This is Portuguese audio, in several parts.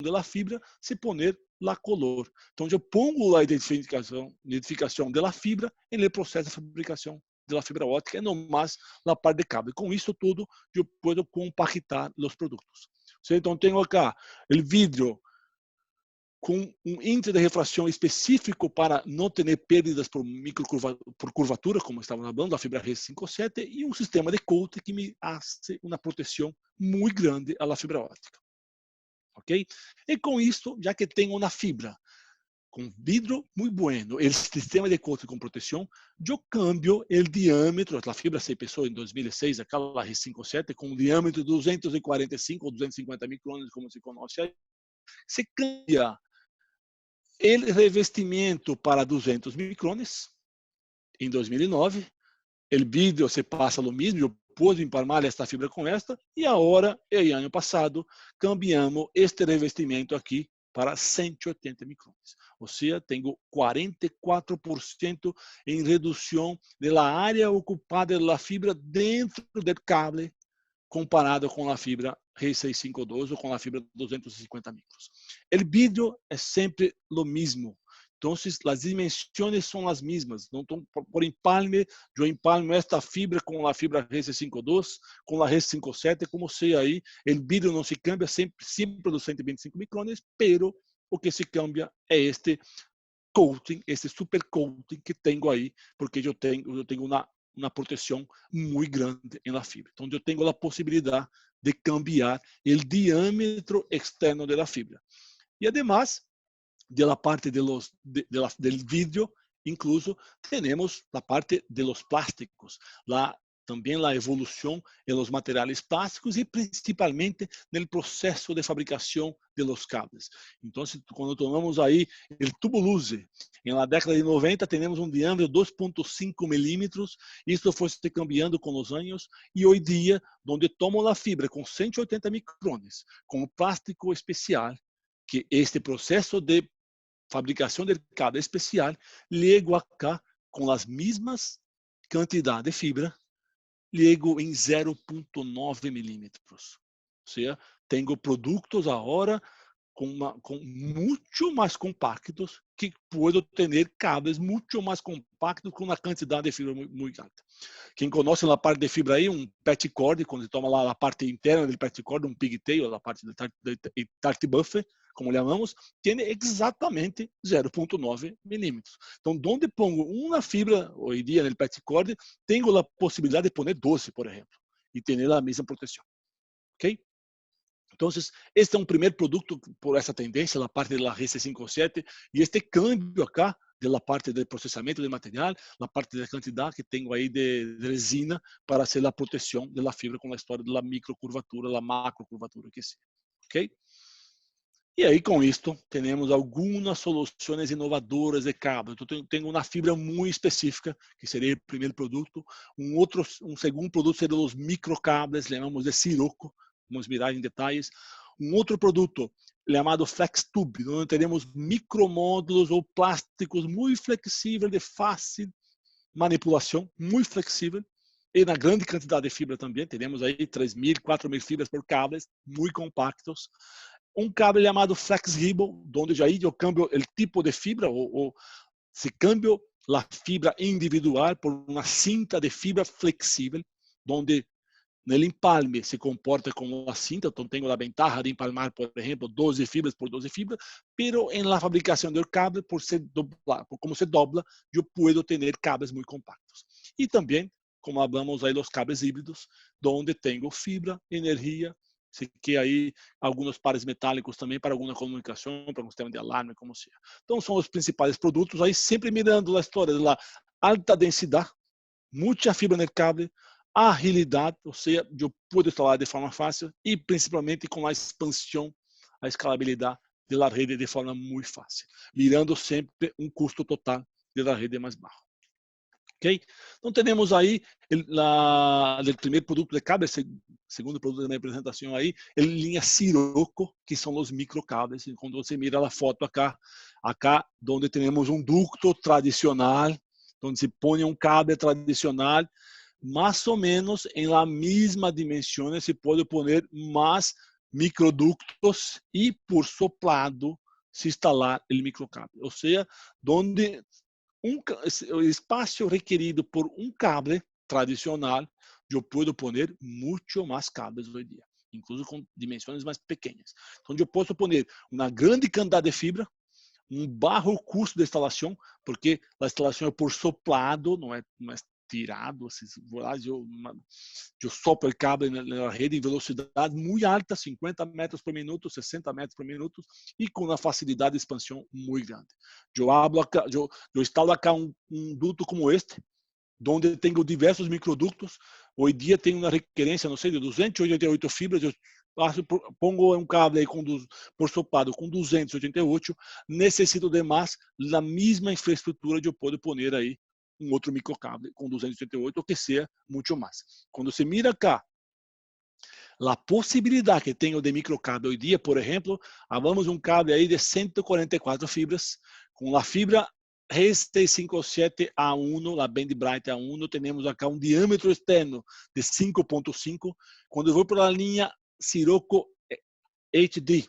da fibra se poner la color. Então, eu pongo a identificação da fibra no processo de fabricação da fibra óptica e não mais na parte de cabo. Com isso tudo, eu posso compactar os produtos. Então, tenho acá o vidro com um índice de refração específico para não ter perdas por curvatura, como estávamos falando, da fibra R57, e um sistema de coating que me faz uma proteção muito grande à fibra óptica. Ok? E com isso, já que tenho uma fibra com vidro muito bueno, o sistema de coating com proteção, eu cambio o diâmetro, a fibra se pesou em 2006, aquela R57, com um diâmetro de 245 ou 250 micrômetros, como se conhece aí, se cambia o revestimento para 200 micrones em 2009. O vidro se passa o mesmo, eu pude empalmar esta fibra com esta, e agora, e ano passado, cambiamos este revestimento aqui para 180 micrones. Ou seja, tenho 44% em redução da área ocupada da fibra dentro do cable, comparado com a fibra R652 ou com a fibra 250 micros. O vidro é sempre o mesmo. Então, as dimensões são as mesmas. Não por empalme, eu empalmo esta fibra com a fibra R652, com a R657, como seja aí. O vidro não se cambia, sempre dos 125 micrones, pero o que se cambia é este coating, este super coating que tenho aí, porque eu tenho uma proteção muito grande na fibra. Então, eu tenho a possibilidade de cambiar o diâmetro externo da fibra. E, además, da parte del vidro, incluso, temos a parte de los plásticos, também a evolução em los materiais plásticos e principalmente no processo de fabricação de los cables. Então, quando tomamos aí o tubo luze, na década de 90, temos um diâmetro de 2,5 milímetros, isso foi se cambiando com os anos, e hoje dia, onde tomo a fibra com 180 micrones, com plástico especial, que este processo de fabricação de cable especial, ligo acá com as mesmas quantidades de fibra, ligo em 0,9 milímetros. Ou seja, tenho produtos agora com muito mais compactos, que posso ter cables muito mais compactos com uma quantidade de fibra muito alta. Quem conhece a parte de fibra aí, um patch cord, quando você toma lá a parte interna do patch cord, um pigtail, a parte de tart buffer, como chamamos, tem exatamente 0,9 milímetros. Então, onde pongo uma fibra, hoje em dia, no patch cord, tenho a possibilidade de pôr 12, por exemplo, e ter a mesma proteção. Ok? Então, este é um primeiro produto por essa tendência, a parte da RC57, e este câmbio acá, da parte de processamento de material, a parte da quantidade que tenho aí de resina para ser a proteção da fibra com a história da microcurvatura, da macrocurvatura que seja. Ok? E aí, com isto, temos algumas soluções inovadoras de cabo. Então, tenho uma fibra muito específica, que seria o primeiro produto. Um segundo produto seria os microcables, chamamos de Sirocco. Vamos mirar em detalhes. Um outro produto chamado FlexTube, onde teremos micromódulos ou plásticos muito flexíveis, de fácil manipulação, muito flexível. E na grande quantidade de fibra também, teremos aí 3.000, 4.000 fibras por cables, muito compactos. Um cable chamado FlexRibbon, onde aí eu cambio o tipo de fibra, ou se cambio a fibra individual por uma cinta de fibra flexível, onde no empalme se comporta como uma cinta, então tenho a ventaja de empalmar, por exemplo, 12 fibras por 12 fibras, pero en la fabricação do cable, por como se dobla, eu posso ter cables muito compactos. E também, como falamos aí, os cables híbridos, onde tenho fibra, energia, que aí alguns pares metálicos também para alguma comunicação, para um sistema de alarme, como seja. Então, são os principais produtos, aí sempre mirando a história da alta densidade, muita fibra no cable, agilidade, ou seja, eu pude instalar de forma fácil e principalmente com a expansão, a escalabilidade da rede de forma muito fácil, mirando sempre um custo total da rede mais baixo. Ok? Então, temos aí o primeiro produto de cable, segundo produto da minha apresentação aí, em linha Sirocco, que são os microcables. Quando você mira a foto acá onde temos um ducto tradicional, onde se põe um cable tradicional, mais ou menos em la mesma dimensão, se pode pôr mais microductos y por soplado se instalar el microcable. O sea, donde o espaço requerido por um cable tradicional, eu posso poner muito mais cabos hoje em dia, incluso com dimensões mais pequenas. Então, eu posso poner uma grande quantidade de fibra, um baixo custo de instalação, porque a instalação é por soplado, não é tirado. Eu sopro o cable na rede em velocidade muito alta, 50 metros por minuto, 60 metros por minuto, e com uma facilidade de expansão muito grande. Eu instalo acá um duto como este, onde tenho diversos microductos. Hoje em dia tem uma requerência, não sei, de 288 fibras. Eu pongo um cable aí por soplado com 288, necessito de mais a mesma infraestrutura de eu poder poner aí um outro microcable com 288, ou que seja muito mais. Quando se mira cá, a possibilidade que tenho de microcable hoje em dia, por exemplo, vamos um cable aí de 144 fibras, com a fibra RS57A1, a Band Bright A1, temos acá um diâmetro externo de 5.5. Quando eu vou para a linha Sirocco HD,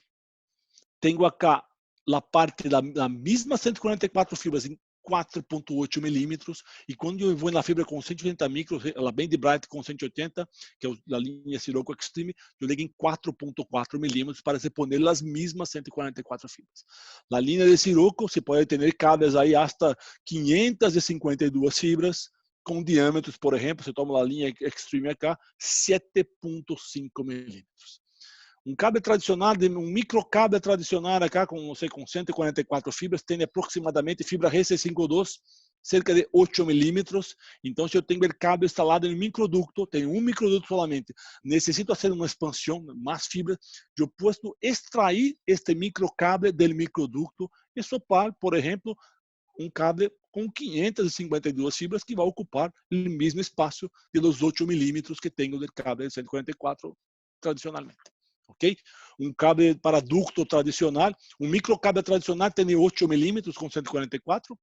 tenho acá a parte da mesma 144 fibras em 4.8 milímetros, e quando eu vou na fibra com 180 micros, a Band Bright com 180, que é a linha Sirocco Extreme, eu ligo em 4.4 milímetros para se poner as mesmas 144 fibras. Na linha de Sirocco, se pode ter cabos aí hasta 552 fibras, com diâmetros, por exemplo, você toma a linha Extreme acá, 7.5 milímetros. Um cable tradicional, um microcable tradicional acá, com, não sei, com 144 fibras, tem aproximadamente fibra RC52, cerca de 8 milímetros. Então, se eu tenho o cable instalado em microducto, tenho um microduto solamente, necessito fazer uma expansão, mais fibras, eu posso extrair este microcable do microducto e soprar, por exemplo, um cable com 552 fibras que vai ocupar o mesmo espaço dos 8 milímetros que tenho do cable de 144 tradicionalmente. Ok? Um cable para ducto tradicional, um microcable tradicional tem 8 milímetros com 144,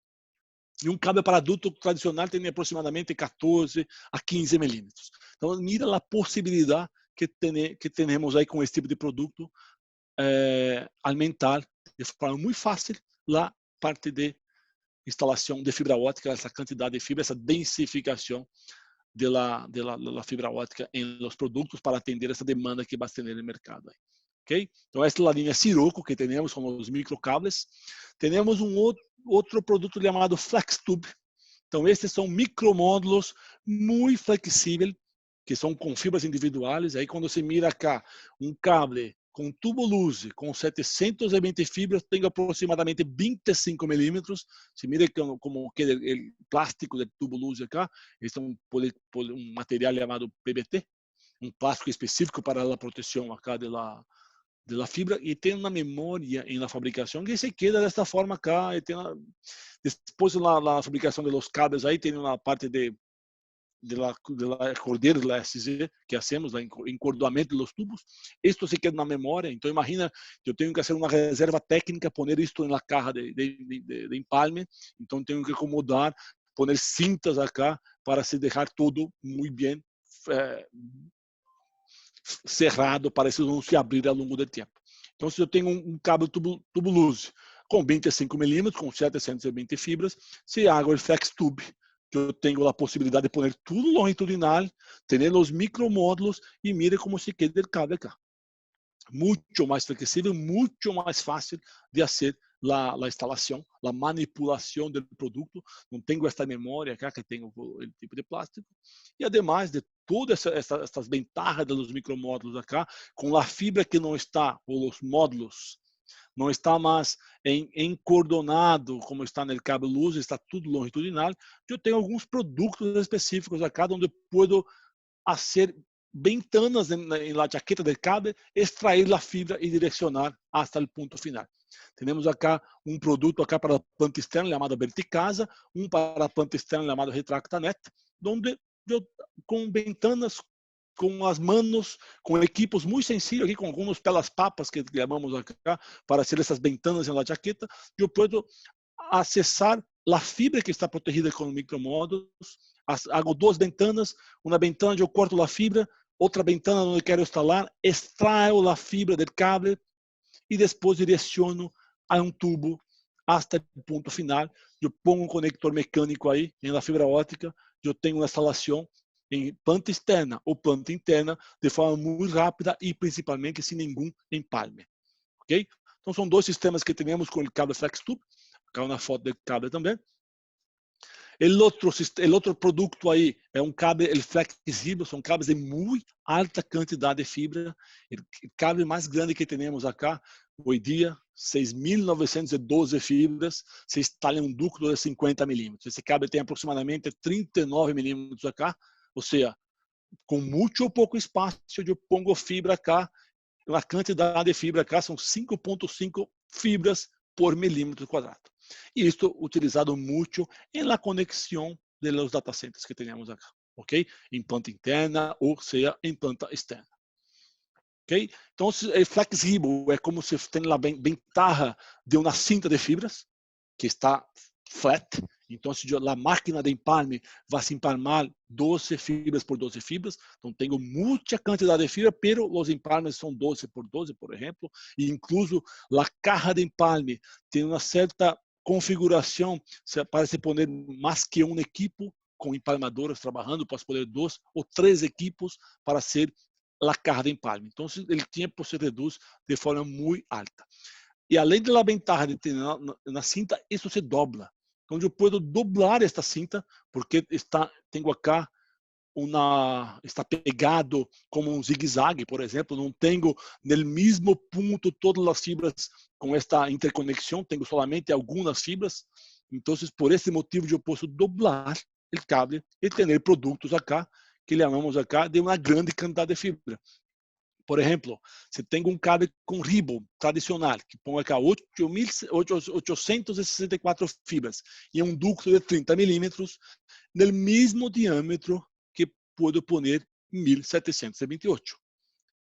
e um cable para ducto tradicional tem aproximadamente 14 a 15 milímetros. Então, mira a possibilidade que temos aí com esse tipo de produto, aumentar de forma muito fácil a parte de instalação de fibra óptica, essa quantidade de fibra, essa densificação da fibra óptica em los produtos para atender essa demanda que vai ter no mercado. Ok? Então, esta é a linha Sirocco que temos com os microcables. Temos um outro produto chamado FlexTube. Então, estes são micromódulos muito flexíveis, que são com fibras individuais. Aí, quando você mira cá, um cable com tubo luz, com 720 fibras, tem aproximadamente 25 milímetros. Se mira como que o plástico do tubo luz acá, este é um material chamado PBT, um plástico específico para a proteção acá da fibra, e tem uma memória na fabricação que se queda desta forma acá. E tem depois na fabricação dos cabos aí tem uma parte de la cordeira da SZ que hacemos, o encordoamento dos tubos. Isto se queda na memória. Então, imagina que eu tenho que fazer uma reserva técnica, poner isto na caja de empalme. Então, tenho que acomodar, poner cintas acá para se deixar tudo muito bem cerrado, para isso não se abrir ao longo do tempo. Então, se eu tenho um cabo tubo luz com 25 milímetros, com 720 fibras, se hago o FlexTube, eu tenho a possibilidade de poner tudo longitudinal, ter os micromódulos, e mire como se queda o cable acá. Muito mais flexível, muito mais fácil de fazer a instalação, a manipulação do produto. Não tenho esta memória acá que tenho o tipo de plástico. E, además de todas essas vantagens dos micromódulos acá, com a fibra que não está, ou os módulos, não está mais encordonado como está no cabo luz, está tudo longitudinal. Eu tenho alguns produtos específicos acá, onde eu posso fazer ventanas na jaqueta do cabo, extrair a fibra e direcionar até o ponto final. Temos acá um produto acá para a planta externa chamado Verticasa, um para a planta externa chamado Retractanet, onde eu, com ventanas, com as manos, com equipos muito sensíveis, aqui, com alguns pelas papas que chamamos acá, para fazer essas ventanas na jaqueta, eu posso acessar a fibra que está protegida com micromódulos. Hago duas ventanas, uma ventana eu corto a fibra, outra ventana onde quero instalar, extraio a fibra do cable e depois direciono a um tubo até o ponto final. Eu pongo um conector mecânico aí na fibra ótica, eu tenho uma instalação em planta externa ou planta interna de forma muito rápida e principalmente sem nenhum empalme, ok? Então são dois sistemas que temos com o cable FlexTube, acá na foto do cable também. O outro produto aí é um cable el flexível, são cabos de muito alta quantidade de fibra. O cable mais grande que temos acá, hoje dia, 6.912 fibras, se instala em um ducto de 50 milímetros. Esse cable tem aproximadamente 39 milímetros acá, ou seja, com muito ou pouco espaço, eu pongo fibra acá, a quantidade de fibra acá são 5,5 fibras por milímetro quadrado. E isto utilizado muito em la conexão de los data centers que temos acá, ok? Em planta interna ou seja em planta externa. Ok? Então, é flexível, é como se tem a ventaja de uma cinta de fibras que está flat. Então, se a máquina de empalme vai se empalmar 12 fibras por 12 fibras, então tenho muita quantidade de fibra, pero os empalmes são 12 por 12, por exemplo, e incluso a caja de empalme tem uma certa configuração para se poner mais que um equipo com empalmadores trabalhando, posso poner 2 ou 3 equipos para ser a caja de empalme. Então, o tempo se reduz de forma muito alta. E além da ventaja de ter na cinta, isso se dobla. Então, eu posso doblar esta cinta, porque tenho acá está pegado como um zigue-zague, por exemplo. Não tenho no mesmo ponto todas as fibras com esta interconexão, tenho solamente algumas fibras. Então, por esse motivo, eu posso doblar o cable e ter produtos acá, que chamamos acá de uma grande quantidade de fibra. Por exemplo, se tem um cable com ribbon tradicional, que põe acá 864 fibras e um ducto de 30 milímetros, no mesmo diâmetro que pode pôr 1728.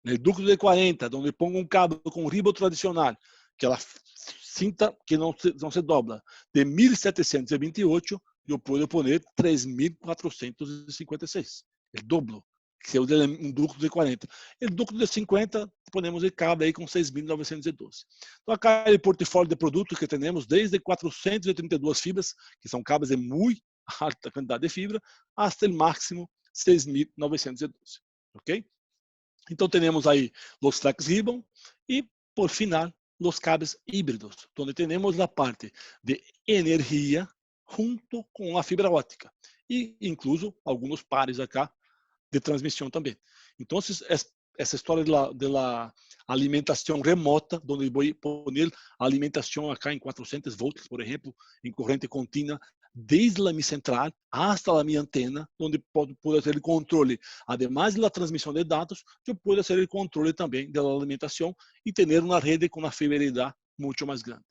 No ducto de 40, onde pongo um cabo com ribbon tradicional, que ela cinta que não se dobra, de 1728, eu posso pôr 3.456. É dobro. Que é um ducto de 40. O ducto de 50, podemos ir cabo aí com 6.912. Então, acá é o portfólio de produtos que temos, desde 432 fibras, que são cabos de muito alta quantidade de fibra, até o máximo 6.912. Ok? Então, temos aí os flex ribbon e, por final, os cabos híbridos, onde temos a parte de energia junto com a fibra óptica e, incluso, alguns pares acá de transmissão também. Então, essa história da alimentação remota, onde vou pôr a alimentação acá em 400 volts, por exemplo, em corrente contínua, desde a minha central hasta a minha antena, onde pode ter o controle, además da transmissão de dados, eu posso ter o controle também da alimentação e ter uma rede com uma fidelidade muito mais grande.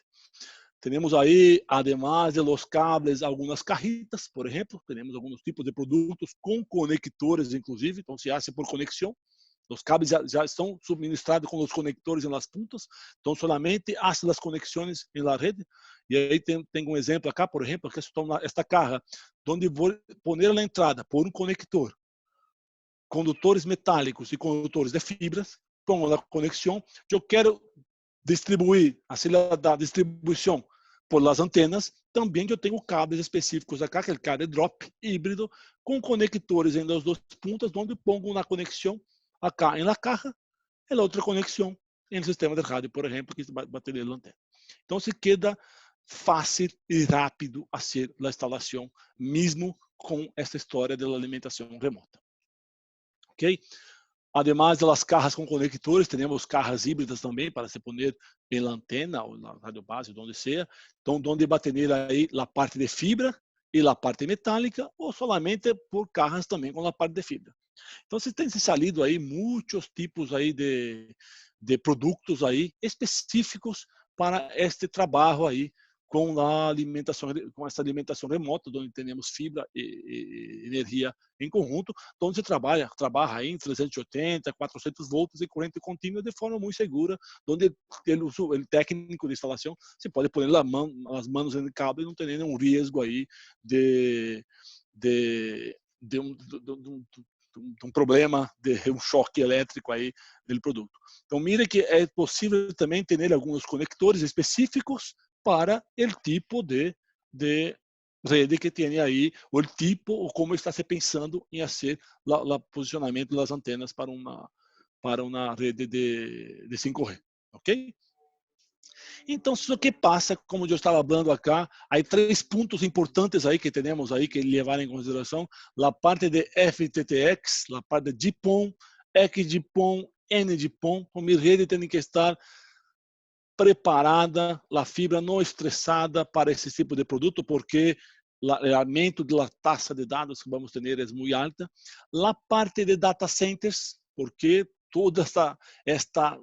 Temos aí, además de los cables, algumas cajitas, por exemplo. Temos alguns tipos de produtos com conectores, inclusive. Então, se hace por conexão. Os cabos já estão subministrados com os conectores nas pontas. Então, solamente hace as conexões na rede. E aí tem um exemplo acá, por exemplo, que esta caja, onde vou pôr na entrada por um conector, condutores metálicos e condutores de fibras, com a conexão. Eu quero distribuir, assim, da distribuição por las antenas, também eu tenho cabos específicos acá, que é o cable drop híbrido, com conectores em das duas pontas, onde pongo uma conexão acá em la caja e a outra conexão no sistema de rádio, por exemplo, que vai bater na antena. Então, se queda fácil e rápido a ser a instalação, mesmo com essa história da alimentação remota. Ok? Además de las cajas com conectores, temos cajas híbridas também para se poner em antena ou na rádio base, onde seja. Então, onde vai ter aí a parte de fibra e a parte metálica, ou solamente por cajas também com a parte de fibra. Então, se tem se salido aí muitos tipos aí de produtos aí específicos para este trabalho aí com a alimentação, com essa alimentação remota, onde temos fibra e energia em conjunto, onde se trabalha aí em 380, 400 volts e corrente contínua de forma muito segura, onde o técnico de instalação se pode pôr as mãos no cabo e não tem nenhum risco aí de um problema de um choque elétrico aí do produto. Então, mire que é possível também ter alguns conectores específicos para o tipo de rede que tem aí, o tipo, ou como está se pensando em fazer o posicionamento das antenas para uma rede de 5G, ok? Então, o que passa, como eu estava falando acá, há 3 pontos importantes aí que temos aí que levar em consideração: a parte de FTTX, a parte de GPON, XGPON, NGPON. A minha rede tem que estar preparada, a fibra não estressada para esse tipo de produto, porque o aumento da taxa de dados que vamos ter é muito alta. A parte de data centers, porque toda esta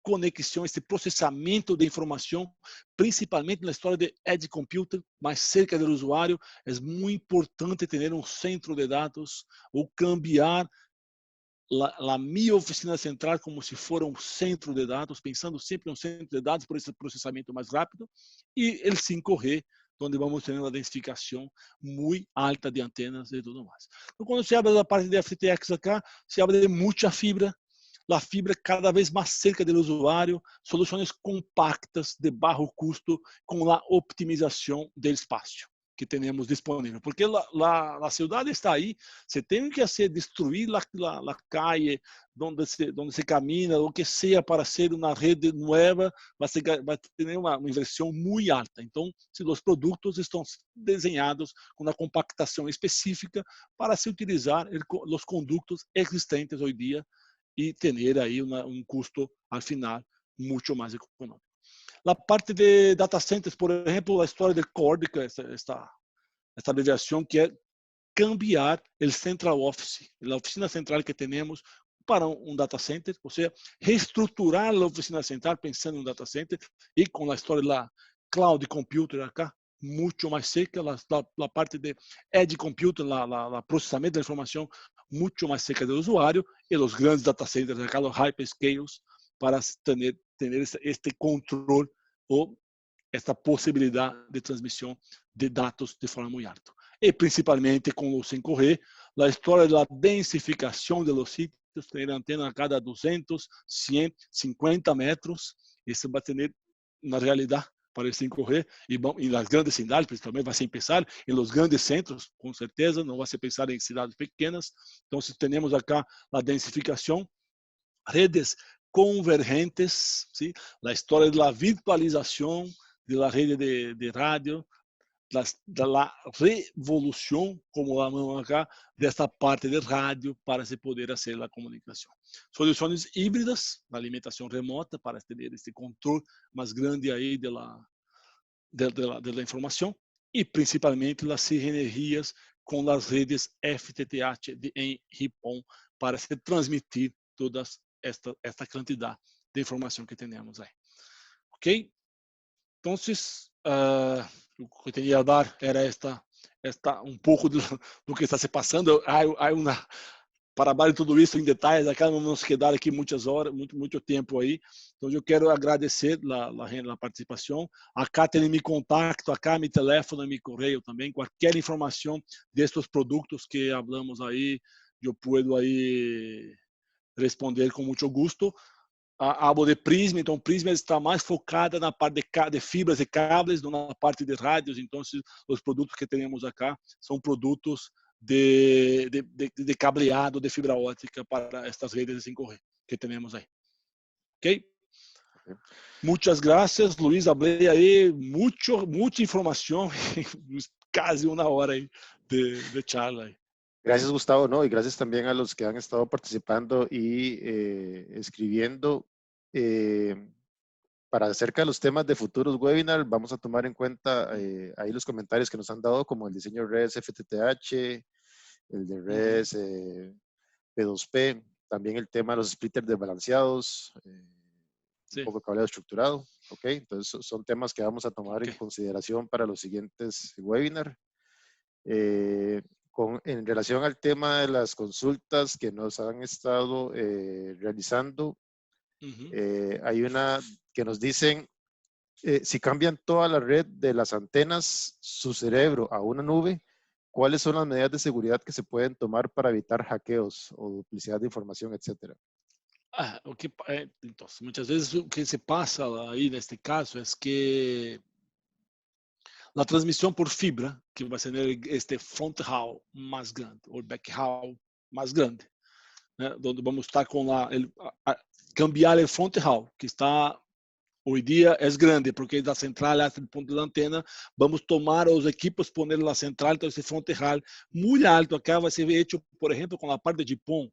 conexão, esse processamento de informação, principalmente na história de edge computing, mais cerca do usuário, é muito importante ter um centro de dados ou cambiar a minha oficina central como se fosse um centro de dados, pensando sempre em um centro de dados por esse processamento mais rápido, e o 5G, onde vamos ter uma densificação muito alta de antenas e tudo mais. Então, quando se abre a parte de FTTX acá, se abre de muita fibra, a fibra cada vez mais cerca do usuário, soluções compactas de baixo custo com a optimização do espaço que temos disponível. Porque a cidade está aí, você tem que destruir a calle onde se camina, o que seja para ser uma rede nova, vai ter uma inversão muito alta. Então, se os produtos estão desenhados com uma compactação específica para se utilizar os condutos existentes hoje em dia e ter aí custo, al final, muito mais econômico. A parte de data centers, por exemplo, a história de Cordica, esta abreviação que é cambiar o central office, a oficina central que temos para um data center, ou seja, reestruturar a oficina central pensando em um data center e com a história da cloud computer acá, muito mais seca, a parte de edge computing, o processamento da informação muito mais cerca do usuário e os grandes data centers, os hyperscales, para ter este controle ou esta possibilidade de transmissão de dados de forma muito alta. E principalmente com o 5G, a história da densificação dos sítios, ter antena a cada 200, 100, 50 metros, isso vai ter na realidade para o 5G, e nas grandes cidades, principalmente, vai se pensar em los grandes centros, com certeza, não vai se pensar em cidades pequenas. Então, temos acá a densificação, redes convergentes, ¿sí? A história da virtualização da rede de rádio, da revolução, como chamamos acá, desta parte de rádio para se poder fazer a comunicação. Soluções híbridas, na alimentação remota, para ter esse controle mais grande aí da informação, e principalmente as sinergias com as redes FTTH em GPON para se transmitir toda esta quantidade de informação que temos aí. Ok? Então, o que eu tinha a dar era um pouco do que está se passando. Para baixo de tudo isso em detalhes, acá não nos quedar aqui muitas horas, muito tempo aí. Então, eu quero agradecer a participação. Acá tem meu contato, acá meu telefone, meu correio também. Qualquer informação destes produtos que falamos aí, eu puedo aí responder com muito gosto. Hablo de Prisma, então Prisma está mais focada na parte de fibras e cables, não na parte de rádios. Então, os produtos que temos acá são produtos de cableado, de fibra óptica para estas redes de 5G que temos aí. Ok? Muitas graças, Luiz. Hablei aí muita informação, quase uma hora aí de charla. Aí. Gracias, Gustavo, ¿no? Y gracias también a los que han estado participando y escribiendo. Para acerca de los temas de futuros webinars, vamos a tomar en cuenta ahí los comentarios que nos han dado, como el diseño de redes FTTH, el de redes P2P, también el tema de los splitters desbalanceados, sí. Un poco de cableado estructurado, ¿ok? Entonces son temas que vamos a tomar en consideración para los siguientes webinars. En relación al tema de las consultas que nos han estado realizando, hay una que nos dicen, si cambian toda la red de las antenas, su cerebro a una nube, ¿cuáles son las medidas de seguridad que se pueden tomar para evitar hackeos o duplicidad de información, etcétera? Então, muitas vezes o que se passa aí neste caso é que a transmissão por fibra, que vai ser este front haul mais grande, ou back haul mais grande, né? Onde vamos estar com cambiar o front haul, que está hoy día es grande porque la central hasta el punto de la antena. Vamos a tomar los equipos, poner la central, entonces ese frontal muy alto acá va a ser hecho, por ejemplo, con la parte de Japón,